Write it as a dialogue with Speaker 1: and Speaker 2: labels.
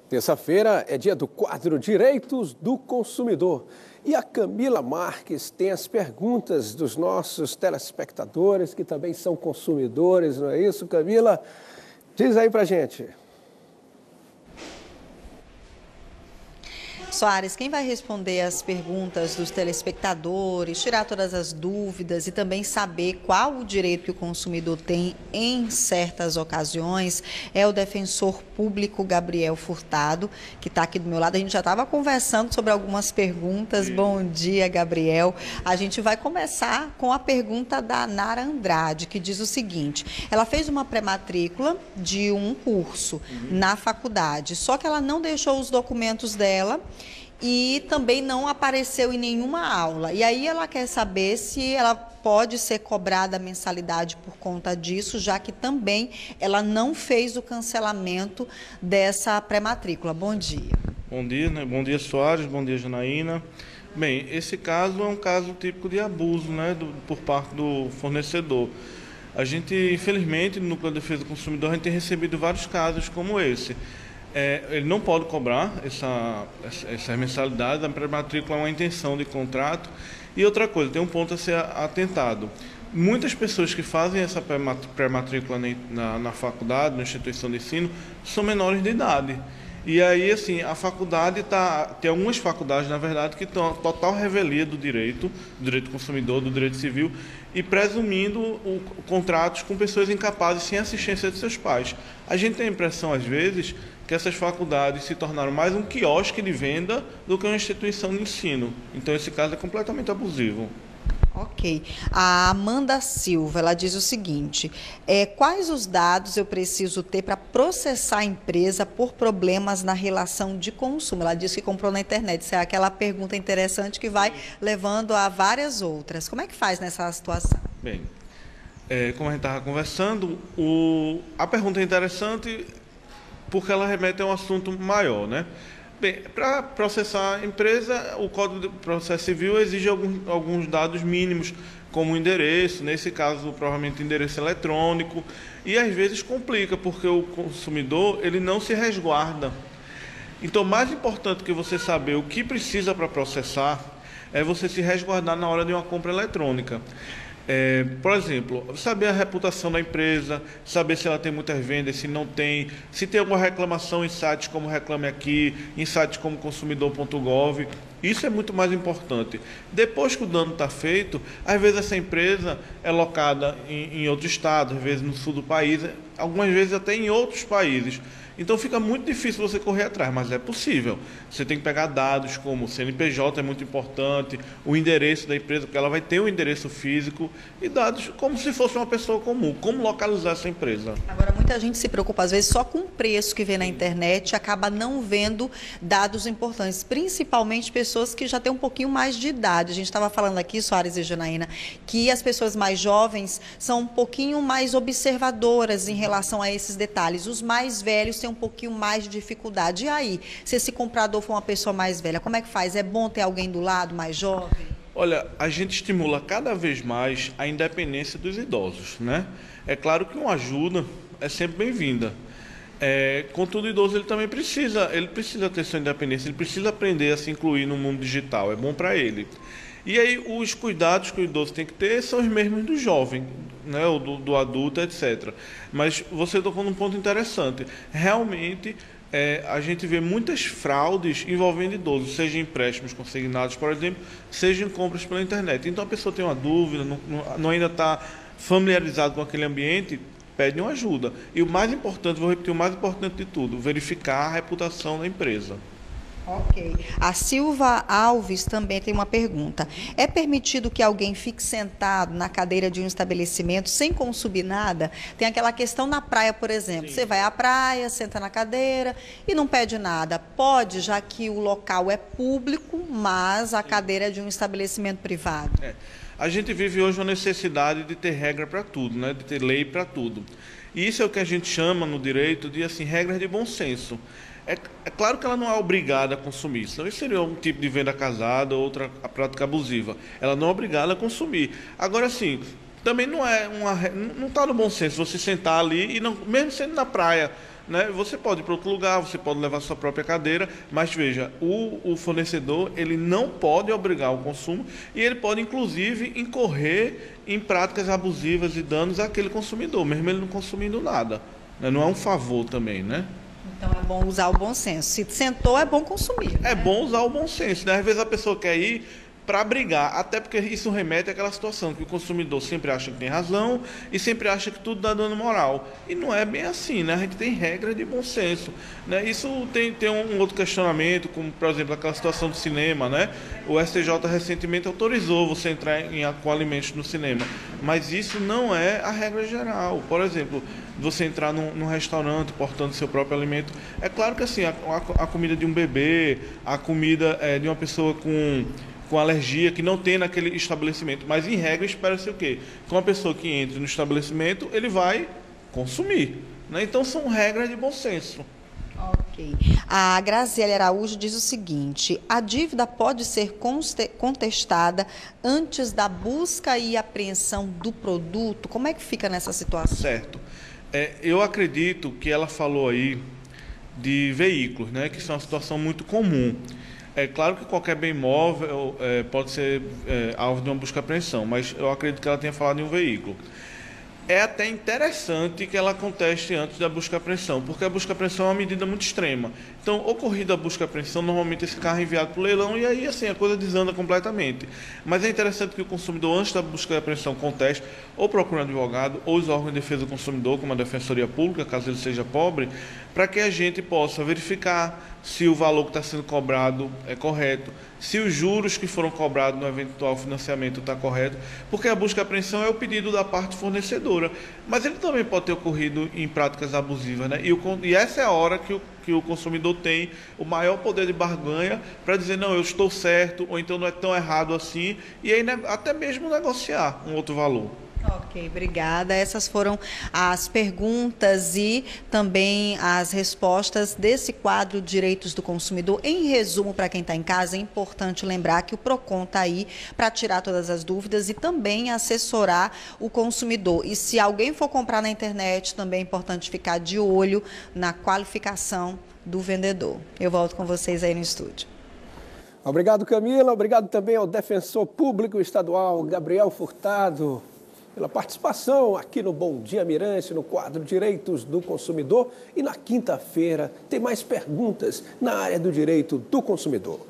Speaker 1: Terça-feira é dia do quadro Direitos do Consumidor. E a Camila Marques tem as perguntas dos nossos telespectadores, que também são consumidores, não é isso, Camila? Diz aí pra gente.
Speaker 2: Soares, quem vai responder as perguntas dos telespectadores, tirar todas as dúvidas e também saber qual o direito que o consumidor tem em certas ocasiões é o defensor público Gabriel Furtado, que está aqui do meu lado. A gente já estava conversando sobre algumas perguntas. Bom dia, Gabriel. A gente vai começar com a pergunta da Nara Andrade, que diz o seguinte: ela fez uma pré-matrícula de um curso na faculdade, só que ela não deixou os documentos dela e também não apareceu em nenhuma aula. E aí ela quer saber se ela pode ser cobrada a mensalidade por conta disso, já que também ela não fez o cancelamento dessa pré-matrícula. Bom dia.
Speaker 3: Bom dia, né? Bom dia, Soares. Bom dia, Janaína. Bem, esse caso é um caso típico de abuso, né, por parte do fornecedor. A gente, infelizmente, no Núcleo de Defesa do Consumidor, a gente tem recebido vários casos como esse. Ele não pode cobrar essa mensalidade, a pré-matrícula é uma intenção de contrato. E outra coisa, tem um ponto a ser atentado. Muitas pessoas que fazem essa pré-matrícula na faculdade, na instituição de ensino, são menores de idade. E aí, assim, a faculdade tem algumas faculdades, na verdade, que estão total revelia do direito consumidor, do direito civil, e presumindo contratos com pessoas incapazes, sem assistência de seus pais. A gente tem a impressão, às vezes, que essas faculdades se tornaram mais um quiosque de venda do que uma instituição de ensino. Então, esse caso é completamente abusivo.
Speaker 2: Ok. A Amanda Silva, ela diz o seguinte: quais os dados eu preciso ter para processar a empresa por problemas na relação de consumo? Ela diz que comprou na internet. Isso é aquela pergunta interessante que vai levando a várias outras. Como é que faz nessa situação?
Speaker 3: Bem, como a gente estava conversando, a pergunta é interessante porque ela remete a um assunto maior, né? Bem, para processar a empresa, o Código de Processo Civil exige alguns dados mínimos, como o endereço, nesse caso, provavelmente endereço eletrônico, e às vezes complica, porque o consumidor ele não se resguarda. Então, mais importante que você saber o que precisa para processar é você se resguardar na hora de uma compra eletrônica. Por exemplo, saber a reputação da empresa, saber se ela tem muitas vendas, se não tem, se tem alguma reclamação em sites como Reclame Aqui, em sites como consumidor.gov. Isso é muito mais importante. Depois que o dano está feito, às vezes essa empresa é locada em outro estado, às vezes no sul do país, algumas vezes até em outros países. Então fica muito difícil você correr atrás, mas é possível. Você tem que pegar dados como o CNPJ, é muito importante, o endereço da empresa, porque ela vai ter um endereço físico, e dados como se fosse uma pessoa comum, como localizar essa empresa.
Speaker 2: Agora, muita gente se preocupa, às vezes, só com o preço que vê na internet, acaba não vendo dados importantes, principalmente pessoas que já têm um pouquinho mais de idade. A gente estava falando aqui, Soares e Janaína, que as pessoas mais jovens são um pouquinho mais observadoras em relação a esses detalhes. Os mais velhos têm um pouquinho mais de dificuldade. E aí, se esse comprador for uma pessoa mais velha, como é que faz? É bom ter alguém do lado, mais jovem?
Speaker 3: Olha, a gente estimula cada vez mais a independência dos idosos, né? É claro que uma ajuda é sempre bem-vinda. Contudo, o idoso ele também precisa ter sua independência, ele precisa aprender a se incluir no mundo digital, é bom para ele. E aí, os cuidados que o idoso tem que ter são os mesmos do jovem, né, ou do adulto, etc. Mas você tocou num ponto interessante. Realmente, a gente vê muitas fraudes envolvendo idosos, seja em empréstimos consignados, por exemplo, seja em compras pela internet. Então, a pessoa tem uma dúvida, não ainda está familiarizado com aquele ambiente, pede uma ajuda. E o mais importante, vou repetir, o mais importante de tudo, verificar a reputação da empresa.
Speaker 2: Ok. A Silva Alves também tem uma pergunta. É permitido que alguém fique sentado na cadeira de um estabelecimento sem consumir nada? Tem aquela questão na praia, por exemplo. Sim. Você vai à praia, senta na cadeira e não pede nada. Pode, já que o local é público, mas a cadeira é de um estabelecimento privado.
Speaker 3: A gente vive hoje uma necessidade de ter regra para tudo, né? De ter lei para tudo. E isso é o que a gente chama no direito de regras de bom senso. É claro que ela não é obrigada a consumir, senão isso seria um tipo de venda casada ou outra prática abusiva. Ela não é obrigada a consumir. Agora, sim, também não está no bom senso você sentar ali e, não, mesmo sendo na praia, né? Você pode ir para outro lugar, você pode levar sua própria cadeira, mas veja, o fornecedor ele não pode obrigar o consumo e ele pode inclusive incorrer em práticas abusivas e danos àquele consumidor, mesmo ele não consumindo nada, né? Não é um favor também, né?
Speaker 2: Então é bom usar o bom senso. Se sentou, é bom consumir. Né?
Speaker 3: É bom usar o bom senso, né? Às vezes a pessoa quer ir para brigar, até porque isso remete àquela situação que o consumidor sempre acha que tem razão e sempre acha que tudo dá dano moral. E não é bem assim, né? A gente tem regras de bom senso, né? Isso tem um outro questionamento, como, por exemplo, aquela situação do cinema, né? O STJ recentemente autorizou você entrar com alimentos no cinema, mas isso não é a regra geral. Por exemplo, você entrar num restaurante portando seu próprio alimento, é claro que assim, a comida de um bebê, a comida de uma pessoa com alergia que não tem naquele estabelecimento. Mas, em regra, espera-se o quê? Que uma pessoa que entre no estabelecimento, ele vai consumir, né? Então, são regras de bom senso.
Speaker 2: Ok. A Graziele Araújo diz o seguinte: a dívida pode ser contestada antes da busca e apreensão do produto? Como é que fica nessa situação?
Speaker 3: Certo. Eu acredito que ela falou aí de veículos, né? Que são uma situação muito comum. É claro que qualquer bem móvel pode ser alvo de uma busca e apreensão, mas eu acredito que ela tenha falado em um veículo. É até interessante que ela conteste antes da busca e apreensão, porque a busca e apreensão é uma medida muito extrema. Então, ocorrida a busca e apreensão, normalmente esse carro é enviado para o leilão e aí assim, a coisa desanda completamente. Mas é interessante que o consumidor, antes da busca e apreensão, conteste ou procure um advogado ou os órgãos de defesa do consumidor, como a Defensoria Pública, caso ele seja pobre, para que a gente possa verificar se o valor que está sendo cobrado é correto, se os juros que foram cobrados no eventual financiamento está correto, porque a busca e apreensão é o pedido da parte fornecedora, mas ele também pode ter ocorrido em práticas abusivas, né? E essa é a hora que o consumidor tem o maior poder de barganha para dizer, não, eu estou certo, ou então não é tão errado assim, e aí até mesmo negociar um outro valor.
Speaker 2: Ok, obrigada. Essas foram as perguntas e também as respostas desse quadro Direitos do Consumidor. Em resumo, para quem está em casa, é importante lembrar que o PROCON está aí para tirar todas as dúvidas e também assessorar o consumidor. E se alguém for comprar na internet, também é importante ficar de olho na qualificação do vendedor. Eu volto com vocês aí no estúdio.
Speaker 1: Obrigado, Camila. Obrigado também ao defensor público estadual, Gabriel Furtado, pela participação aqui no Bom Dia Mirante, no quadro Direitos do Consumidor. E na quinta-feira tem mais perguntas na área do direito do consumidor.